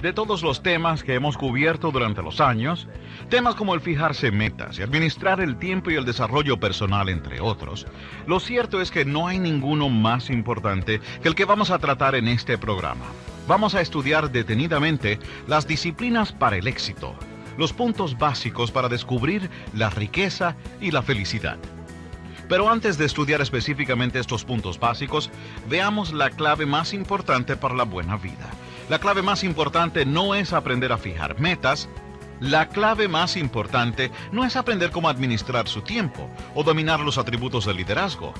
de todos los temas que hemos cubierto durante los años, temas como el fijarse metas y administrar el tiempo y el desarrollo personal, entre otros, lo cierto es que no hay ninguno más importante que el que vamos a tratar en este programa. Vamos a estudiar detenidamente las disciplinas para el éxito, los puntos básicos para descubrir la riqueza y la felicidad. Pero antes de estudiar específicamente estos puntos básicos, veamos la clave más importante para la buena vida. La clave más importante no es aprender a fijar metas. La clave más importante no es aprender cómo administrar su tiempo o dominar los atributos del liderazgo.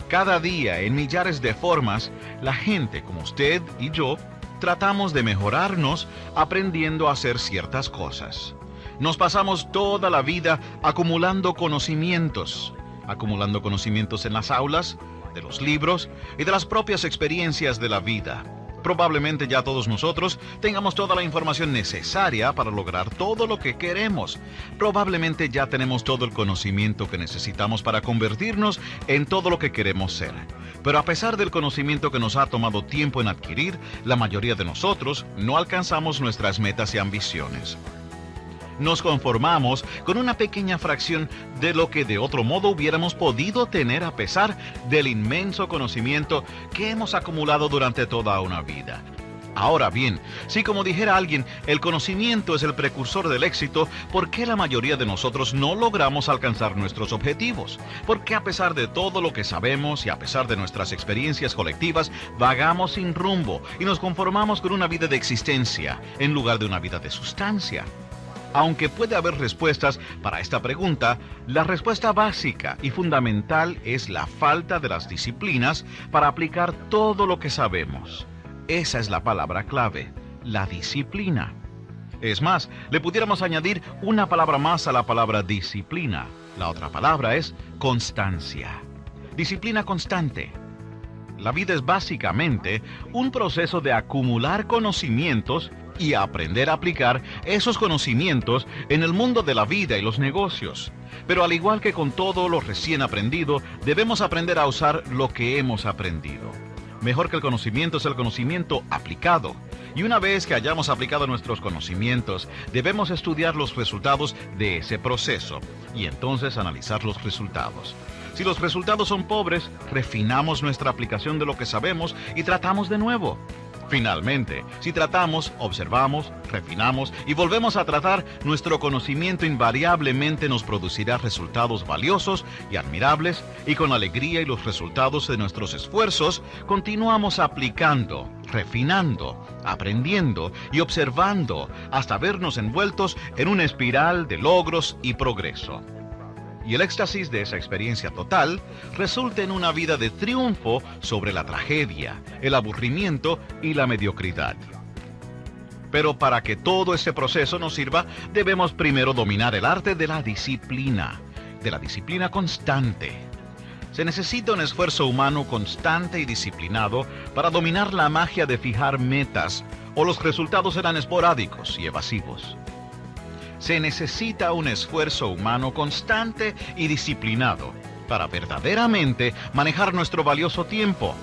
Cada día, en millares de formas, la gente como usted y yo tratamos de mejorarnos aprendiendo a hacer ciertas cosas. Nos pasamos toda la vida acumulando conocimientos en las aulas, de los libros y de las propias experiencias de la vida. Probablemente ya todos nosotros tengamos toda la información necesaria para lograr todo lo que queremos. Probablemente ya tenemos todo el conocimiento que necesitamos para convertirnos en todo lo que queremos ser. Pero a pesar del conocimiento que nos ha tomado tiempo en adquirir, la mayoría de nosotros no alcanzamos nuestras metas y ambiciones. Nos conformamos con una pequeña fracción de lo que de otro modo hubiéramos podido tener a pesar del inmenso conocimiento que hemos acumulado durante toda una vida. Ahora bien, si como dijera alguien, el conocimiento es el precursor del éxito, ¿por qué la mayoría de nosotros no logramos alcanzar nuestros objetivos? ¿Por qué a pesar de todo lo que sabemos y a pesar de nuestras experiencias colectivas, vagamos sin rumbo y nos conformamos con una vida de existencia en lugar de una vida de sustancia? Aunque puede haber respuestas para esta pregunta, la respuesta básica y fundamental es la falta de las disciplinas para aplicar todo lo que sabemos. Esa es la palabra clave, la disciplina. Es más, le pudiéramos añadir una palabra más a la palabra disciplina. La otra palabra es constancia. Disciplina constante. La vida es básicamente un proceso de acumular conocimientos y aprender a aplicar esos conocimientos en el mundo de la vida y los negocios. Pero al igual que con todo lo recién aprendido, debemos aprender a usar lo que hemos aprendido. Mejor que el conocimiento es el conocimiento aplicado. Y una vez que hayamos aplicado nuestros conocimientos, debemos estudiar los resultados de ese proceso y entonces analizar los resultados. Si los resultados son pobres, refinamos nuestra aplicación de lo que sabemos y tratamos de nuevo. Finalmente, si tratamos, observamos, refinamos y volvemos a tratar, nuestro conocimiento invariablemente nos producirá resultados valiosos y admirables, y con la alegría y los resultados de nuestros esfuerzos, continuamos aplicando, refinando, aprendiendo y observando hasta vernos envueltos en una espiral de logros y progreso. Y el éxtasis de esa experiencia total resulta en una vida de triunfo sobre la tragedia, el aburrimiento y la mediocridad. Pero para que todo este proceso nos sirva, debemos primero dominar el arte de la disciplina constante. Se necesita un esfuerzo humano constante y disciplinado para dominar la magia de fijar metas, o los resultados serán esporádicos y evasivos. Se necesita un esfuerzo humano constante y disciplinado para verdaderamente manejar nuestro valioso tiempo.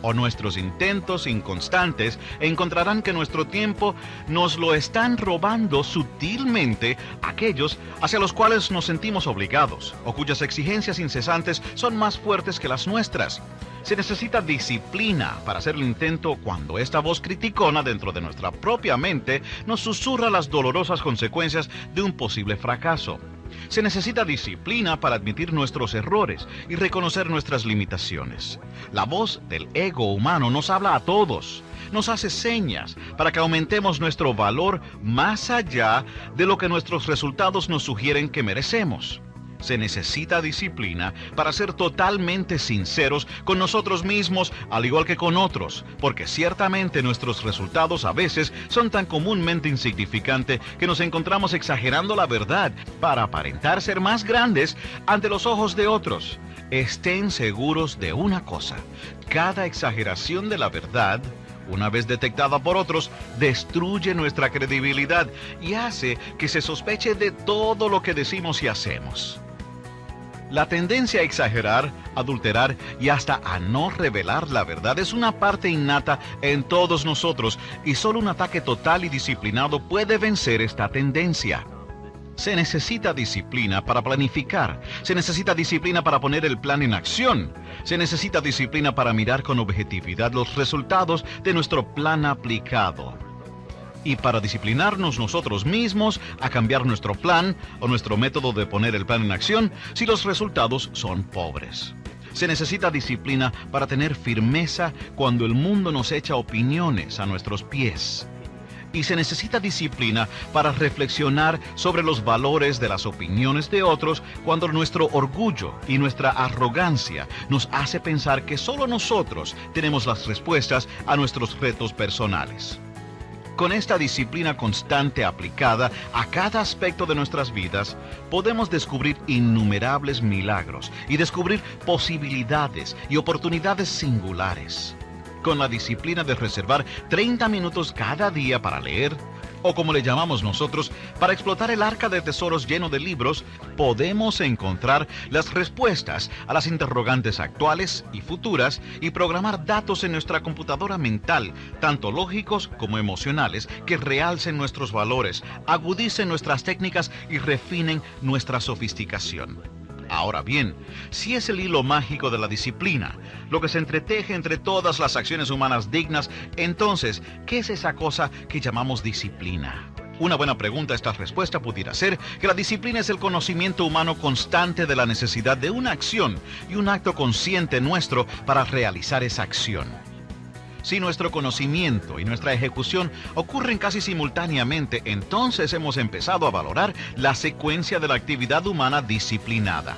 O nuestros intentos inconstantes encontrarán que nuestro tiempo nos lo están robando sutilmente aquellos hacia los cuales nos sentimos obligados, o cuyas exigencias incesantes son más fuertes que las nuestras. Se necesita disciplina para hacer el intento cuando esta voz criticona dentro de nuestra propia mente nos susurra las dolorosas consecuencias de un posible fracaso. Se necesita disciplina para admitir nuestros errores y reconocer nuestras limitaciones. La voz del ego humano nos habla a todos, nos hace señas para que aumentemos nuestro valor más allá de lo que nuestros resultados nos sugieren que merecemos. Se necesita disciplina para ser totalmente sinceros con nosotros mismos, al igual que con otros, porque ciertamente nuestros resultados a veces son tan comúnmente insignificantes que nos encontramos exagerando la verdad para aparentar ser más grandes ante los ojos de otros. Estén seguros de una cosa: cada exageración de la verdad, una vez detectada por otros, destruye nuestra credibilidad y hace que se sospeche de todo lo que decimos y hacemos. La tendencia a exagerar, adulterar y hasta a no revelar la verdad es una parte innata en todos nosotros y solo un ataque total y disciplinado puede vencer esta tendencia. Se necesita disciplina para planificar, se necesita disciplina para poner el plan en acción, se necesita disciplina para mirar con objetividad los resultados de nuestro plan aplicado. Y para disciplinarnos nosotros mismos a cambiar nuestro plan o nuestro método de poner el plan en acción si los resultados son pobres. Se necesita disciplina para tener firmeza cuando el mundo nos echa opiniones a nuestros pies. Y se necesita disciplina para reflexionar sobre los valores de las opiniones de otros cuando nuestro orgullo y nuestra arrogancia nos hace pensar que solo nosotros tenemos las respuestas a nuestros retos personales. Con esta disciplina constante aplicada a cada aspecto de nuestras vidas, podemos descubrir innumerables milagros y descubrir posibilidades y oportunidades singulares. Con la disciplina de reservar 30 minutos cada día para leer, o como le llamamos nosotros, para explotar el arca de tesoros lleno de libros, podemos encontrar las respuestas a las interrogantes actuales y futuras y programar datos en nuestra computadora mental, tanto lógicos como emocionales, que realcen nuestros valores, agudicen nuestras técnicas y refinen nuestra sofisticación. Ahora bien, si es el hilo mágico de la disciplina, lo que se entreteje entre todas las acciones humanas dignas, entonces, ¿qué es esa cosa que llamamos disciplina? Una buena pregunta a esta respuesta pudiera ser que la disciplina es el conocimiento humano constante de la necesidad de una acción y un acto consciente nuestro para realizar esa acción. Si nuestro conocimiento y nuestra ejecución ocurren casi simultáneamente, entonces hemos empezado a valorar la secuencia de la actividad humana disciplinada.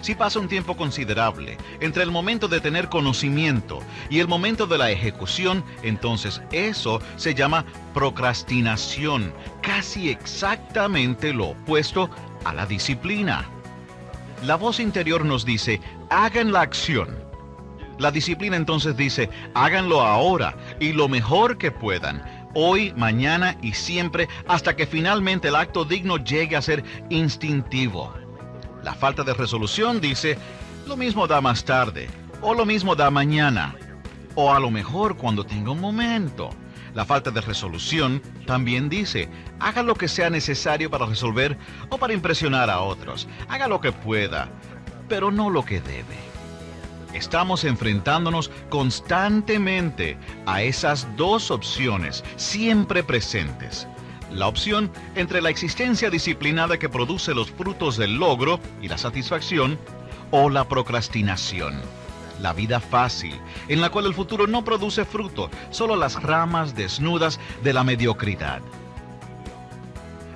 Si pasa un tiempo considerable entre el momento de tener conocimiento y el momento de la ejecución, entonces eso se llama procrastinación, casi exactamente lo opuesto a la disciplina. La voz interior nos dice, hagan la acción. La disciplina entonces dice, háganlo ahora y lo mejor que puedan, hoy, mañana y siempre, hasta que finalmente el acto digno llegue a ser instintivo. La falta de resolución dice, lo mismo da más tarde, o lo mismo da mañana, o a lo mejor cuando tenga un momento. La falta de resolución también dice, haga lo que sea necesario para resolver o para impresionar a otros, haga lo que pueda, pero no lo que debe. Estamos enfrentándonos constantemente a esas dos opciones, siempre presentes. La opción entre la existencia disciplinada que produce los frutos del logro y la satisfacción, o la procrastinación. La vida fácil, en la cual el futuro no produce fruto, solo las ramas desnudas de la mediocridad.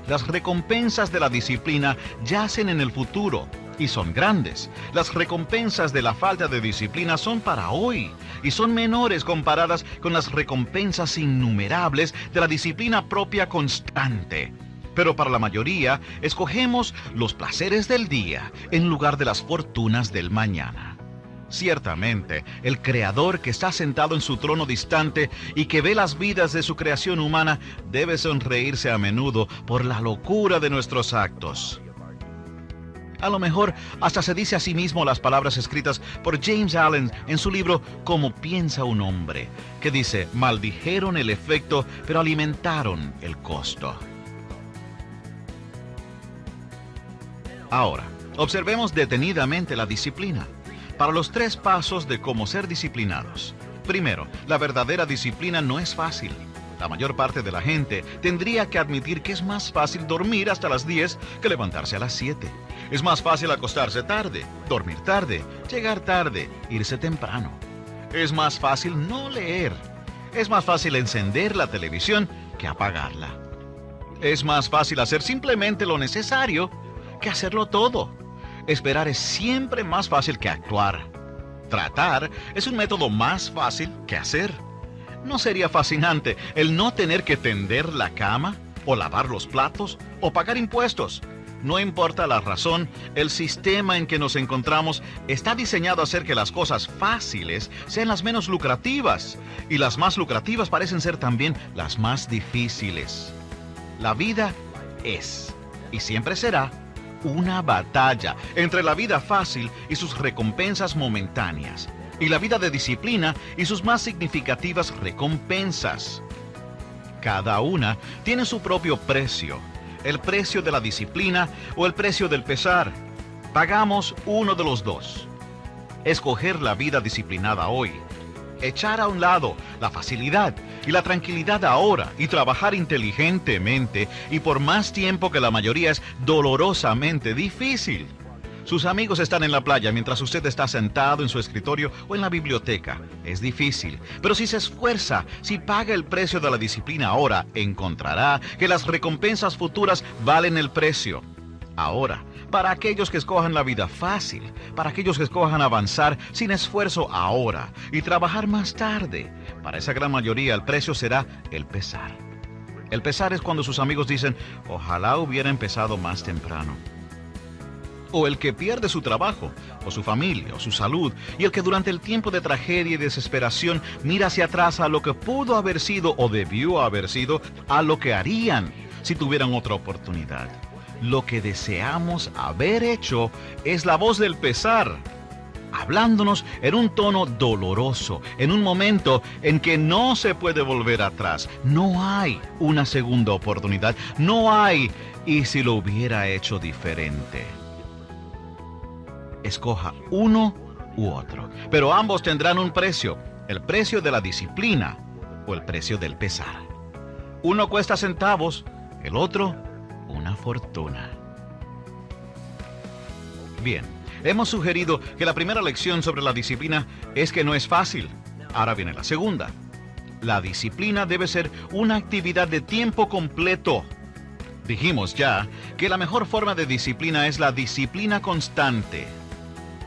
Las recompensas de la disciplina yacen en el futuro y son grandes. Las recompensas de la falta de disciplina son para hoy y son menores comparadas con las recompensas innumerables de la disciplina propia constante. Pero para la mayoría, escogemos los placeres del día en lugar de las fortunas del mañana. Ciertamente, el Creador que está sentado en su trono distante y que ve las vidas de su creación humana debe sonreírse a menudo por la locura de nuestros actos. A lo mejor hasta se dice a sí mismo las palabras escritas por James Allen en su libro Cómo piensa un hombre, que dice, maldijeron el efecto, pero alimentaron el costo. Ahora, observemos detenidamente la disciplina. Para los 3 pasos de cómo ser disciplinados. Primero, la verdadera disciplina no es fácil. La mayor parte de la gente tendría que admitir que es más fácil dormir hasta las 10 que levantarse a las 7. Es más fácil acostarse tarde, dormir tarde, llegar tarde, irse temprano. Es más fácil no leer. Es más fácil encender la televisión que apagarla. Es más fácil hacer simplemente lo necesario que hacerlo todo. Esperar es siempre más fácil que actuar. Tratar es un método más fácil que hacer. ¿No sería fascinante el no tener que tender la cama, o lavar los platos, o pagar impuestos? No importa la razón, el sistema en que nos encontramos está diseñado a hacer que las cosas fáciles sean las menos lucrativas, y las más lucrativas parecen ser también las más difíciles. La vida es, y siempre será, una batalla entre la vida fácil y sus recompensas momentáneas, y la vida de disciplina y sus más significativas recompensas. Cada una tiene su propio precio, el precio de la disciplina o el precio del pesar. Pagamos uno de los dos. Escoger la vida disciplinada hoy, echar a un lado la facilidad y la tranquilidad ahora y trabajar inteligentemente y por más tiempo que la mayoría es dolorosamente difícil. Sus amigos están en la playa mientras usted está sentado en su escritorio o en la biblioteca. Es difícil, pero si se esfuerza, si paga el precio de la disciplina ahora, encontrará que las recompensas futuras valen el precio. Ahora, para aquellos que escojan la vida fácil, para aquellos que escojan avanzar sin esfuerzo ahora y trabajar más tarde, para esa gran mayoría el precio será el pesar. El pesar es cuando sus amigos dicen, ojalá hubiera empezado más temprano. O el que pierde su trabajo, o su familia, o su salud, y el que durante el tiempo de tragedia y desesperación mira hacia atrás a lo que pudo haber sido o debió haber sido, a lo que harían si tuvieran otra oportunidad. Lo que deseamos haber hecho es la voz del pesar, hablándonos en un tono doloroso, en un momento en que no se puede volver atrás. No hay una segunda oportunidad, no hay y si lo hubiera hecho diferente. Escoja uno u otro, pero ambos tendrán un precio, el precio de la disciplina o el precio del pesar. Uno cuesta centavos, el otro una fortuna. Bien, hemos sugerido que la primera lección sobre la disciplina es que no es fácil. Ahora viene la segunda. La disciplina debe ser una actividad de tiempo completo. Dijimos ya que la mejor forma de disciplina es la disciplina constante.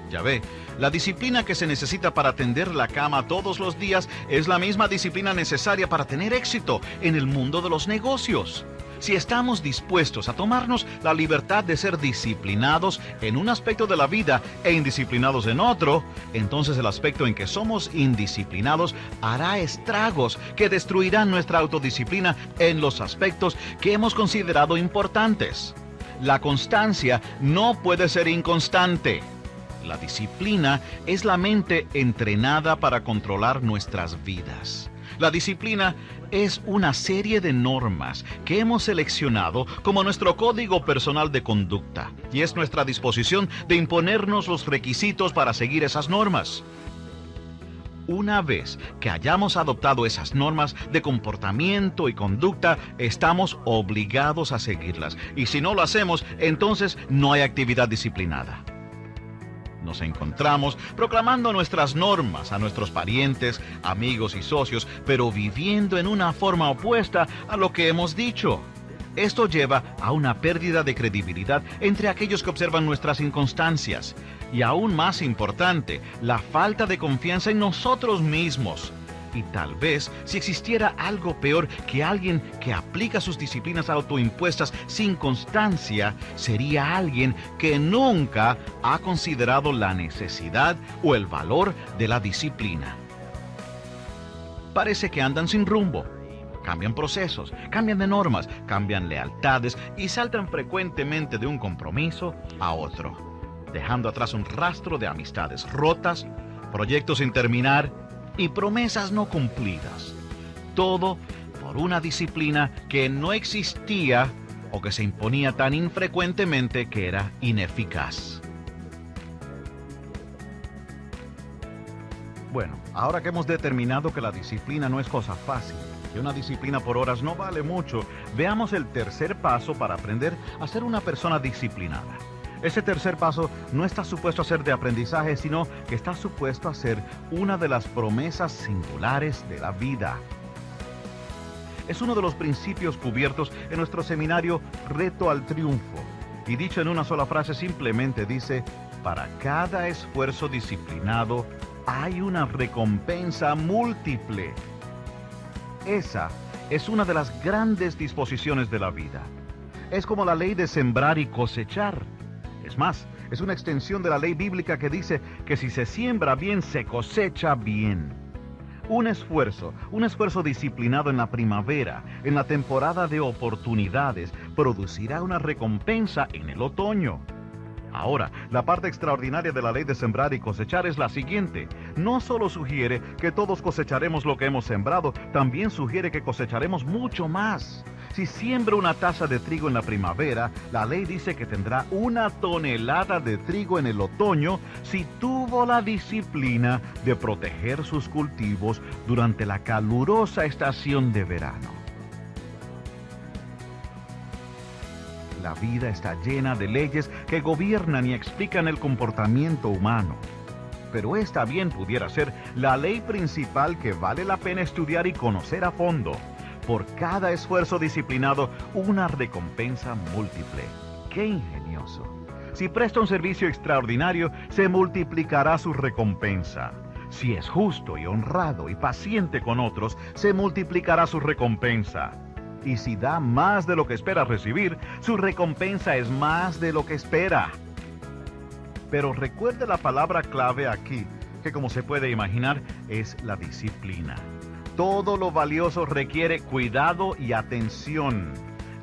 Ya ve, la disciplina que se necesita para tender la cama todos los días es la misma disciplina necesaria para tener éxito en el mundo de los negocios. Si estamos dispuestos a tomarnos la libertad de ser disciplinados en un aspecto de la vida e indisciplinados en otro, entonces el aspecto en que somos indisciplinados hará estragos que destruirán nuestra autodisciplina en los aspectos que hemos considerado importantes. La constancia no puede ser inconstante. La disciplina es la mente entrenada para controlar nuestras vidas. La disciplina es una serie de normas que hemos seleccionado como nuestro código personal de conducta y es nuestra disposición de imponernos los requisitos para seguir esas normas. Una vez que hayamos adoptado esas normas de comportamiento y conducta, estamos obligados a seguirlas y si no lo hacemos, entonces no hay actividad disciplinada. Nos encontramos proclamando nuestras normas a nuestros parientes, amigos y socios, pero viviendo en una forma opuesta a lo que hemos dicho. Esto lleva a una pérdida de credibilidad entre aquellos que observan nuestras inconstancias. Y aún más importante, la falta de confianza en nosotros mismos. Y tal vez, si existiera algo peor que alguien que aplica sus disciplinas autoimpuestas sin constancia, sería alguien que nunca ha considerado la necesidad o el valor de la disciplina. Parece que andan sin rumbo. Cambian procesos, cambian de normas, cambian lealtades y saltan frecuentemente de un compromiso a otro, dejando atrás un rastro de amistades rotas, proyectos sin terminar y promesas no cumplidas. Todo por una disciplina que no existía o que se imponía tan infrecuentemente que era ineficaz. Bueno, ahora que hemos determinado que la disciplina no es cosa fácil, que una disciplina por horas no vale mucho, veamos el tercer paso para aprender a ser una persona disciplinada. Ese tercer paso no está supuesto a ser de aprendizaje, sino que está supuesto a ser una de las promesas singulares de la vida. Es uno de los principios cubiertos en nuestro seminario Reto al Triunfo. Y dicho en una sola frase simplemente dice, para cada esfuerzo disciplinado hay una recompensa múltiple. Esa es una de las grandes disposiciones de la vida. Es como la ley de sembrar y cosechar. Es más, es una extensión de la ley bíblica que dice que si se siembra bien, se cosecha bien. Un esfuerzo disciplinado en la primavera, en la temporada de oportunidades, producirá una recompensa en el otoño. Ahora, la parte extraordinaria de la ley de sembrar y cosechar es la siguiente. No solo sugiere que todos cosecharemos lo que hemos sembrado, también sugiere que cosecharemos mucho más. Si siembra una taza de trigo en la primavera, la ley dice que tendrá 1 tonelada de trigo en el otoño si tuvo la disciplina de proteger sus cultivos durante la calurosa estación de verano. La vida está llena de leyes que gobiernan y explican el comportamiento humano. Pero esta bien pudiera ser la ley principal que vale la pena estudiar y conocer a fondo. Por cada esfuerzo disciplinado, una recompensa múltiple. ¡Qué ingenioso! Si presta un servicio extraordinario, se multiplicará su recompensa. Si es justo y honrado y paciente con otros, se multiplicará su recompensa. Y si da más de lo que espera recibir, su recompensa es más de lo que espera. Pero recuerde la palabra clave aquí, que como se puede imaginar, es la disciplina. Todo lo valioso requiere cuidado y atención.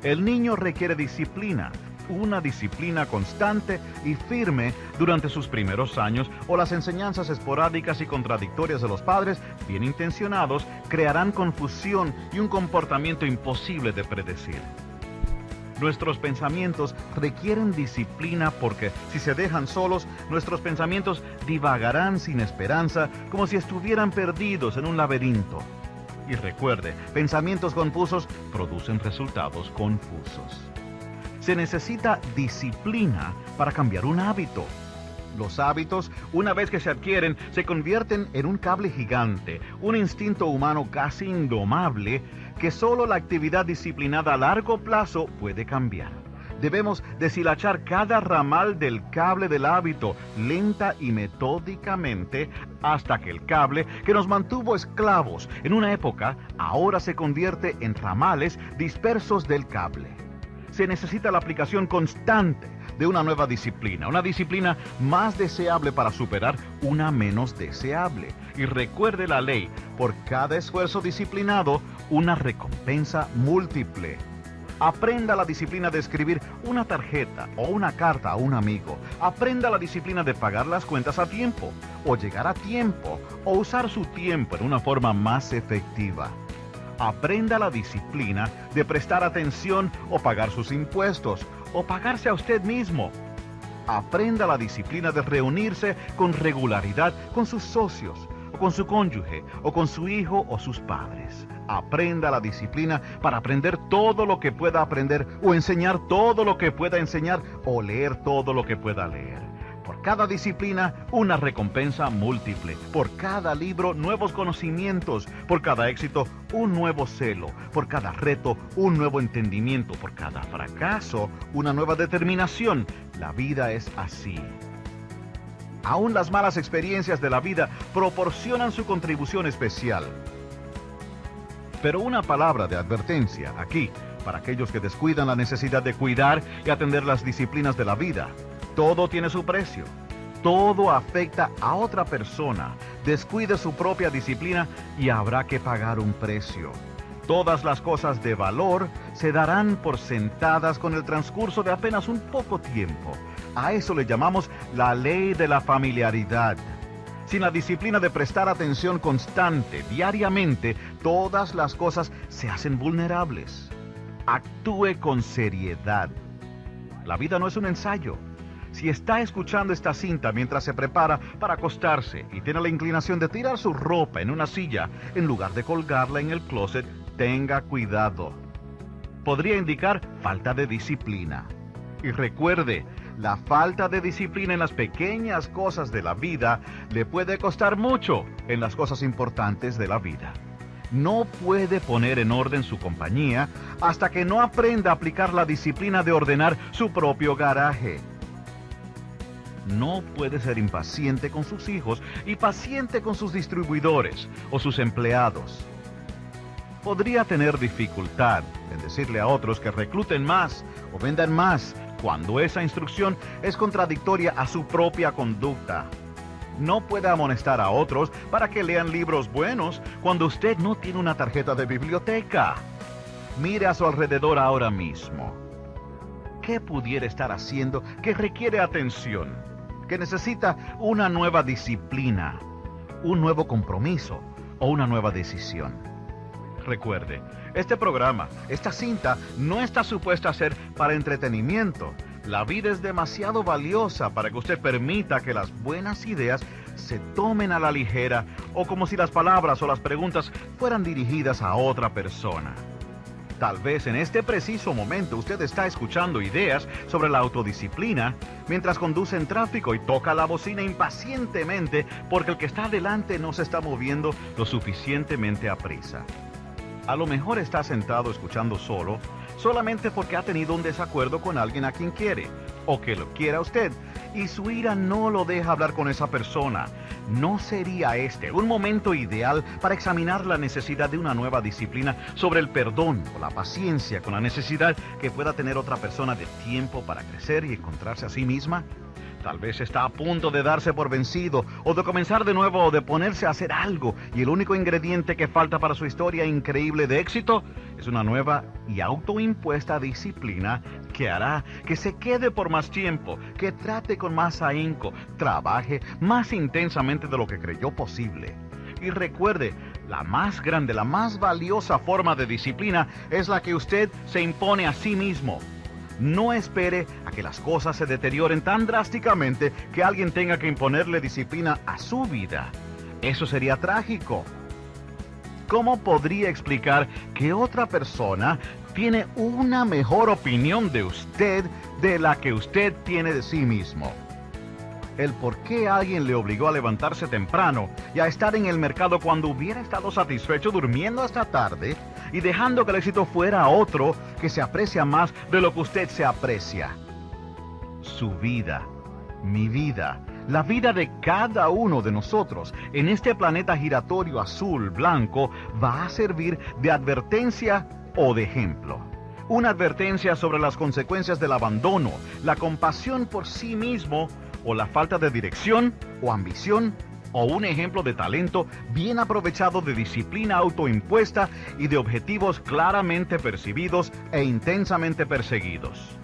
El niño requiere disciplina, una disciplina constante y firme durante sus primeros años, o las enseñanzas esporádicas y contradictorias de los padres, bien intencionados, crearán confusión y un comportamiento imposible de predecir. Nuestros pensamientos requieren disciplina porque si se dejan solos, nuestros pensamientos divagarán sin esperanza, como si estuvieran perdidos en un laberinto. Y recuerde, pensamientos confusos producen resultados confusos. Se necesita disciplina para cambiar un hábito. Los hábitos, una vez que se adquieren, se convierten en un cable gigante, un instinto humano casi indomable que solo la actividad disciplinada a largo plazo puede cambiar. Debemos deshilachar cada ramal del cable del hábito lenta y metódicamente hasta que el cable que nos mantuvo esclavos en una época ahora se convierte en ramales dispersos del cable. Se necesita la aplicación constante de una nueva disciplina, una disciplina más deseable para superar una menos deseable. Y recuerde la ley, por cada esfuerzo disciplinado, una recompensa múltiple. Aprenda la disciplina de escribir una tarjeta o una carta a un amigo. Aprenda la disciplina de pagar las cuentas a tiempo, o llegar a tiempo, o usar su tiempo en una forma más efectiva. Aprenda la disciplina de prestar atención o pagar sus impuestos, o pagarse a usted mismo. Aprenda la disciplina de reunirse con regularidad con sus socios, o con su cónyuge, o con su hijo o sus padres. Aprenda la disciplina para aprender todo lo que pueda aprender, o enseñar todo lo que pueda enseñar, o leer todo lo que pueda leer. Por cada disciplina, una recompensa múltiple. Por cada libro, nuevos conocimientos. Por cada éxito, un nuevo celo. Por cada reto, un nuevo entendimiento. Por cada fracaso, una nueva determinación. La vida es así. Aún las malas experiencias de la vida proporcionan su contribución especial. Pero una palabra de advertencia aquí, para aquellos que descuidan la necesidad de cuidar y atender las disciplinas de la vida. Todo tiene su precio. Todo afecta a otra persona. Descuide su propia disciplina y habrá que pagar un precio. Todas las cosas de valor se darán por sentadas con el transcurso de apenas un poco tiempo. A eso le llamamos la ley de la familiaridad. Sin la disciplina de prestar atención constante, diariamente, todas las cosas se hacen vulnerables. Actúe con seriedad. La vida no es un ensayo. Si está escuchando esta cinta mientras se prepara para acostarse y tiene la inclinación de tirar su ropa en una silla en lugar de colgarla en el closet, tenga cuidado. Podría indicar falta de disciplina. Y recuerde, la falta de disciplina en las pequeñas cosas de la vida le puede costar mucho en las cosas importantes de la vida. No puede poner en orden su compañía hasta que no aprenda a aplicar la disciplina de ordenar su propio garaje. No puede ser impaciente con sus hijos y paciente con sus distribuidores o sus empleados. Podría tener dificultad en decirle a otros que recluten más o vendan más cuando esa instrucción es contradictoria a su propia conducta. No puede amonestar a otros para que lean libros buenos cuando usted no tiene una tarjeta de biblioteca. Mire a su alrededor ahora mismo. ¿Qué pudiera estar haciendo que requiere atención? Que necesita una nueva disciplina, un nuevo compromiso o una nueva decisión. Recuerde, este programa, esta cinta, no está supuesta a ser para entretenimiento. La vida es demasiado valiosa para que usted permita que las buenas ideas se tomen a la ligera o como si las palabras o las preguntas fueran dirigidas a otra persona. Tal vez en este preciso momento usted está escuchando ideas sobre la autodisciplina mientras conduce en tráfico y toca la bocina impacientemente porque el que está adelante no se está moviendo lo suficientemente aprisa. A lo mejor está sentado escuchando solo, solamente porque ha tenido un desacuerdo con alguien a quien quiere, o que lo quiera usted, y su ira no lo deja hablar con esa persona. ¿No sería este un momento ideal para examinar la necesidad de una nueva disciplina sobre el perdón o la paciencia con la necesidad que pueda tener otra persona de tiempo para crecer y encontrarse a sí misma? Tal vez está a punto de darse por vencido, o de comenzar de nuevo, o de ponerse a hacer algo, y el único ingrediente que falta para su historia increíble de éxito es una nueva y autoimpuesta disciplina que hará que se quede por más tiempo, que trate con más ahínco, trabaje más intensamente de lo que creyó posible. Y recuerde, la más grande, la más valiosa forma de disciplina es la que usted se impone a sí mismo. No espere a que las cosas se deterioren tan drásticamente que alguien tenga que imponerle disciplina a su vida. Eso sería trágico. ¿Cómo podría explicar que otra persona tiene una mejor opinión de usted de la que usted tiene de sí mismo? El por qué alguien le obligó a levantarse temprano y a estar en el mercado cuando hubiera estado satisfecho durmiendo hasta tarde y dejando que el éxito fuera a otro que se aprecia más de lo que usted se aprecia. Su vida, mi vida, la vida de cada uno de nosotros en este planeta giratorio azul, blanco, va a servir de advertencia o de ejemplo. Una advertencia sobre las consecuencias del abandono, la compasión por sí mismo, o la falta de dirección o ambición, o un ejemplo de talento bien aprovechado, de disciplina autoimpuesta y de objetivos claramente percibidos e intensamente perseguidos.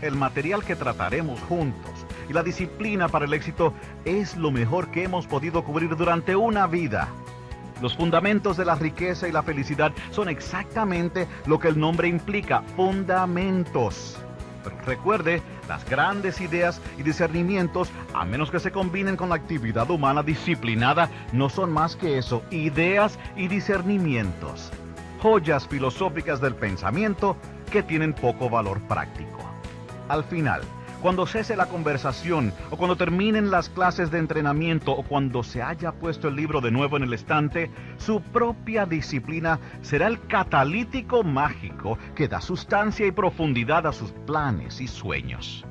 El material que trataremos juntos y la disciplina para el éxito es lo mejor que hemos podido cubrir durante una vida. Los fundamentos de la riqueza y la felicidad son exactamente lo que el nombre implica, fundamentos. Pero recuerde, las grandes ideas y discernimientos, a menos que se combinen con la actividad humana disciplinada, no son más que eso, ideas y discernimientos. Joyas filosóficas del pensamiento que tienen poco valor práctico. Al final, cuando cese la conversación, o cuando terminen las clases de entrenamiento, o cuando se haya puesto el libro de nuevo en el estante, su propia disciplina será el catalítico mágico que da sustancia y profundidad a sus planes y sueños.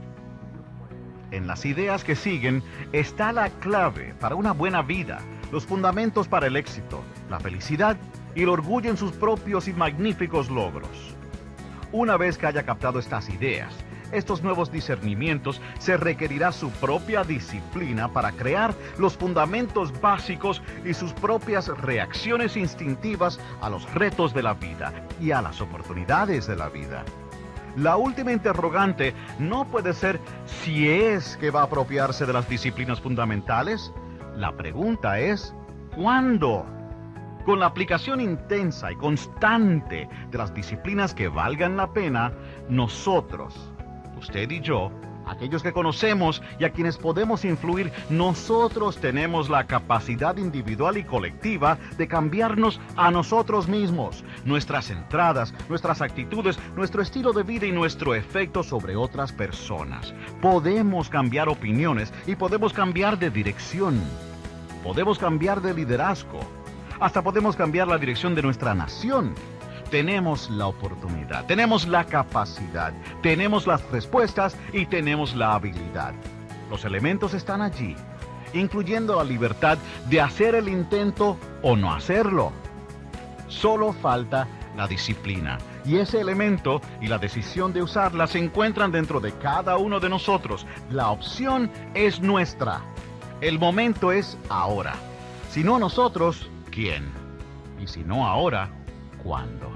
En las ideas que siguen está la clave para una buena vida, los fundamentos para el éxito, la felicidad y el orgullo en sus propios y magníficos logros. Una vez que haya captado estas ideas, estos nuevos discernimientos, se requerirá su propia disciplina para crear los fundamentos básicos y sus propias reacciones instintivas a los retos de la vida y a las oportunidades de la vida. La última interrogante no puede ser si es que va a apropiarse de las disciplinas fundamentales. La pregunta es, ¿cuándo? Con la aplicación intensa y constante de las disciplinas que valgan la pena, nosotros, usted y yo, aquellos que conocemos y a quienes podemos influir, nosotros tenemos la capacidad individual y colectiva de cambiarnos a nosotros mismos, nuestras entradas, nuestras actitudes, nuestro estilo de vida y nuestro efecto sobre otras personas. Podemos cambiar opiniones y podemos cambiar de dirección. Podemos cambiar de liderazgo. Hasta podemos cambiar la dirección de nuestra nación. Tenemos la oportunidad, tenemos la capacidad, tenemos las respuestas y tenemos la habilidad. Los elementos están allí, incluyendo la libertad de hacer el intento o no hacerlo. Solo falta la disciplina, y ese elemento y la decisión de usarla se encuentran dentro de cada uno de nosotros. La opción es nuestra. El momento es ahora. Si no nosotros, ¿quién? Y si no ahora, ¿cuándo?